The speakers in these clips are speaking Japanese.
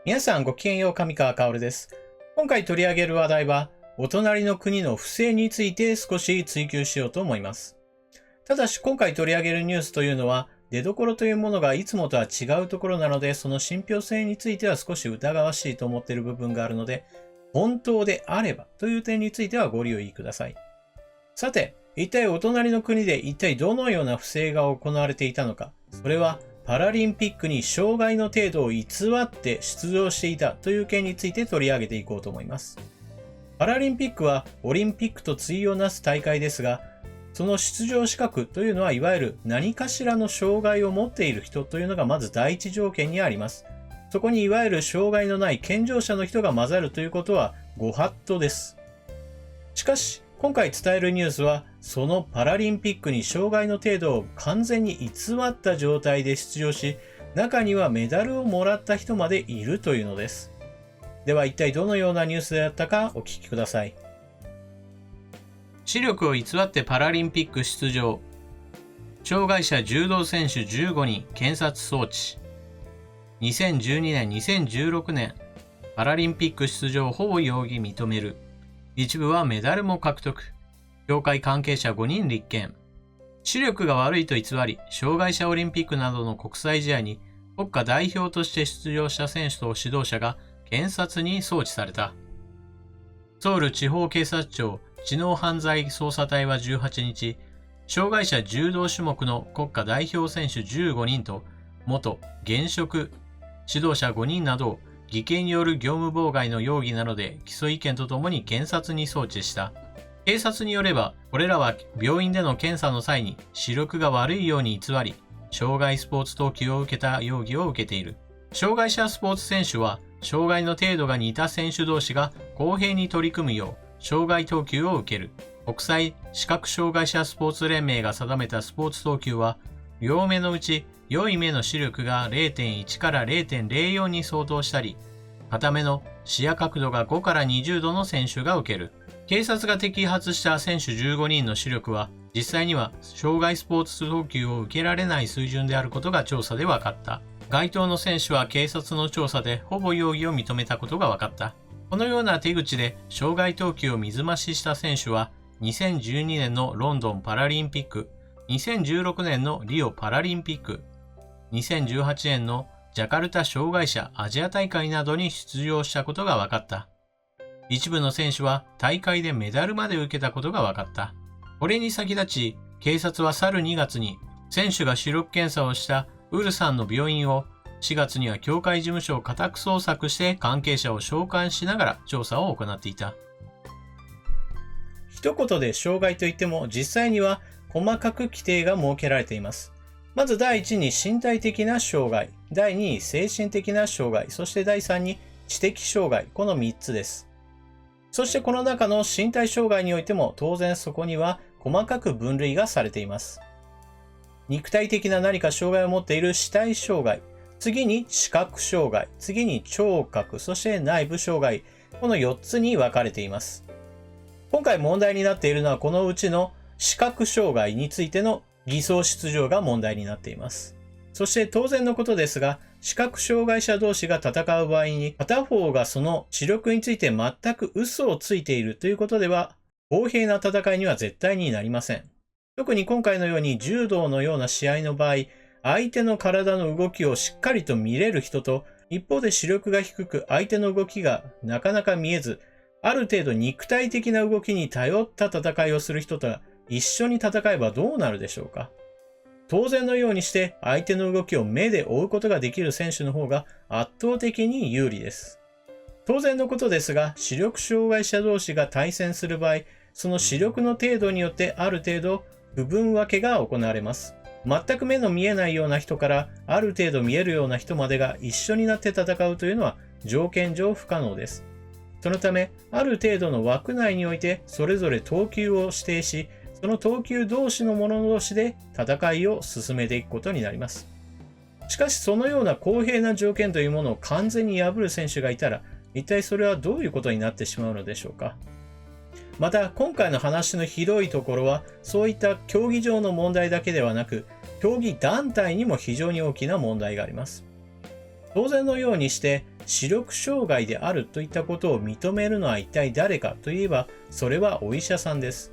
皆さんごきげんよう、上川薫です。今回取り上げる話題は、お隣の国の不正について少し追求しようと思います。ただし今回取り上げるニュースというのは、出どころというものがいつもとは違うところなので、その信憑性については少し疑わしいと思っている部分があるので、本当であればという点についてはご留意ください。さて、一体お隣の国で一体どのような不正が行われていたのか、それはパラリンピックに障害の程度を偽って出場していたという件について取り上げていこうと思います。パラリンピックはオリンピックと対をなす大会ですが、その出場資格というのはいわゆる何かしらの障害を持っている人というのがまず第一条件にあります。そこにいわゆる障害のない健常者の人が混ざるということはご法度です。しかし、今回伝えるニュースは、そのパラリンピックに障害の程度を完全に偽った状態で出場し、中にはメダルをもらった人までいるというのです。では一体どのようなニュースであったかお聞きください。視力を偽ってパラリンピック出場。障害者柔道選手15人検察送致。2012年、2016年、パラリンピック出場ほぼ容疑認める。一部はメダルも獲得。協会関係者5人立件。視力が悪いと偽り、障害者オリンピックなどの国際試合に国家代表として出場した選手と指導者が検察に送致された。ソウル地方警察庁知能犯罪捜査隊は18日、障害者柔道種目の国家代表選手15人と元現職指導者5人などを偽計による業務妨害の容疑などで起訴意見とともに検察に送致した。警察によれば、これらは病院での検査の際に視力が悪いように偽り、障害スポーツ等級を受けた容疑を受けている。障害者スポーツ選手は、障害の程度が似た選手同士が公平に取り組むよう、障害等級を受ける。国際視覚障害者スポーツ連盟が定めたスポーツ等級は、両目のうち良い目の視力が 0.1 から 0.04 に相当したり、片目の視野角度が5から20度の選手が受ける。警察が摘発した選手15人の視力は、実際には障害スポーツ等級を受けられない水準であることが調査で分かった。該当の選手は警察の調査でほぼ容疑を認めたことが分かった。このような手口で障害等級を水増しした選手は、2012年のロンドンパラリンピック、2016年のリオパラリンピック、2018年のジャカルタ障害者アジア大会などに出場したことが分かった。一部の選手は大会でメダルまで受けたことが分かった。これに先立ち、警察は去る2月に選手が視力検査をしたウルサンの病院を、4月には協会事務所を家宅捜索して関係者を召喚しながら調査を行っていた。一言で障害といっても実際には細かく規定が設けられています。まず第1に身体的な障害、第2に精神的な障害、そして第3に知的障害、この3つです。そしてこの中の身体障害においても当然そこには細かく分類がされています。肉体的な何か障害を持っている肢体障害、次に視覚障害、次に聴覚、そして内部障害、この4つに分かれています。今回問題になっているのはこのうちの視覚障害についての偽装出場が問題になっています。そして当然のことですが、視覚障害者同士が戦う場合に片方がその視力について全く嘘をついているということでは、公平な戦いには絶対になりません。特に今回のように柔道のような試合の場合、相手の体の動きをしっかりと見れる人と、一方で視力が低く相手の動きがなかなか見えず、ある程度肉体的な動きに頼った戦いをする人と一緒に戦えばどうなるでしょうか。当然のようにして相手の動きを目で追うことができる選手の方が圧倒的に有利です。当然のことですが、視力障害者同士が対戦する場合、その視力の程度によってある程度区分分けが行われます。全く目の見えないような人からある程度見えるような人までが一緒になって戦うというのは条件上不可能です。そのため、ある程度の枠内においてそれぞれ等級を指定し、その等級同士の者同士で戦いを進めていくことになります。しかしそのような公平な条件というものを完全に破る選手がいたら、一体それはどういうことになってしまうのでしょうか。また今回の話のひどいところは、そういった競技場の問題だけではなく、競技団体にも非常に大きな問題があります。当然のようにして視力障害であるといったことを認めるのは一体誰かといえば、それはお医者さんです。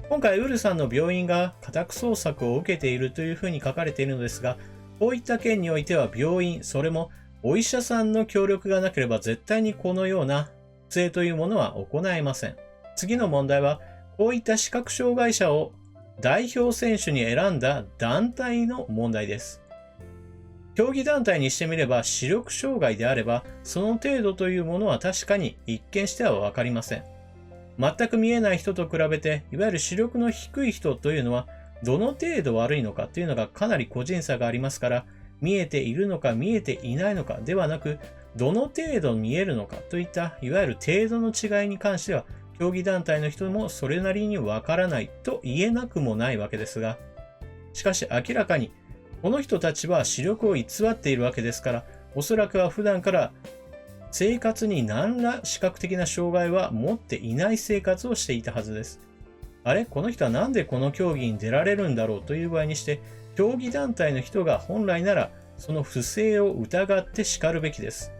今回ウルさんの病院が家宅捜索を受けているというふうに書かれているのですが、こういった件においては病院、それもお医者さんの協力がなければ絶対にこのような不正というものは行えません。次の問題は、こういった視覚障害者を代表選手に選んだ団体の問題です。競技団体にしてみれば視力障害であれば、その程度というものは確かに一見してはわかりません。全く見えない人と比べて、いわゆる視力の低い人というのは、どの程度悪いのかというのがかなり個人差がありますから、見えているのか見えていないのかではなく、どの程度見えるのかといったいわゆる程度の違いに関しては、競技団体の人もそれなりにわからないと言えなくもないわけですが、しかし明らかにこの人たちは視力を偽っているわけですから、おそらくは普段から生活に何ら視覚的な障害は持っていない生活をしていたはずです。あれ、この人はなんでこの競技に出られるんだろうという場合にして、競技団体の人が本来ならその不正を疑って叱るべきです。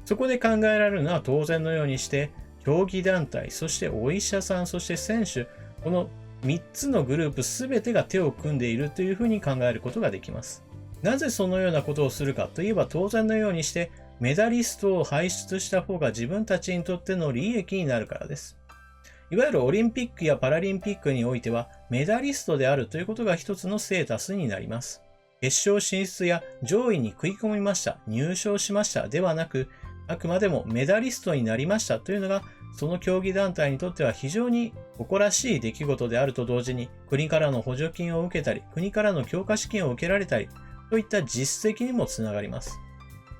そこで考えられるのは当然のようにして、競技団体、そしてお医者さん、そして選手、この3つのグループ全てが手を組んでいるというふうに考えることができます。なぜそのようなことをするかといえば当然のようにして、メダリストを輩出した方が自分たちにとっての利益になるからです。いわゆるオリンピックやパラリンピックにおいては、メダリストであるということが一つのステータスになります。決勝進出や上位に食い込みました、入賞しましたではなく、あくまでもメダリストになりましたというのが、その競技団体にとっては非常に誇らしい出来事であると同時に、国からの補助金を受けたり、国からの強化資金を受けられたり、といった実績にもつながります。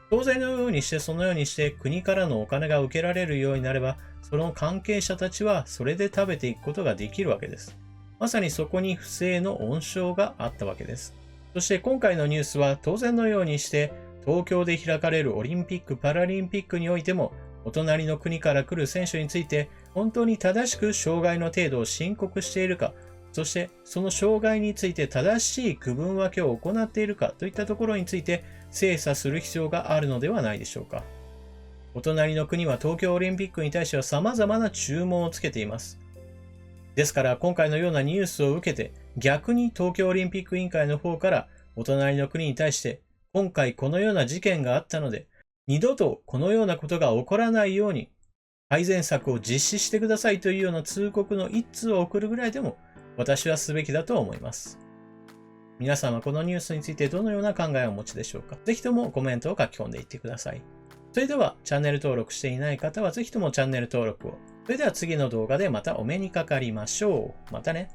当然のようにして、そのようにして国からのお金が受けられるようになれば、その関係者たちはそれで食べていくことができるわけです。まさにそこに不正の温床があったわけです。そして今回のニュースは当然のようにして、東京で開かれるオリンピック・パラリンピックにおいても、お隣の国から来る選手について、本当に正しく障害の程度を申告しているか、そしてその障害について正しい区分分けを行っているかといったところについて精査する必要があるのではないでしょうか。お隣の国は東京オリンピックに対しては様々な注文をつけています。ですから今回のようなニュースを受けて、逆に東京オリンピック委員会の方からお隣の国に対して、今回このような事件があったので、二度とこのようなことが起こらないように改善策を実施してくださいというような通告の一通を送るぐらいでも私はすべきだと思います。皆さんはこのニュースについてどのような考えをお持ちでしょうか。ぜひともコメントを書き込んでいってください。それではチャンネル登録していない方はぜひともチャンネル登録を。それでは次の動画でまたお目にかかりましょう。またね。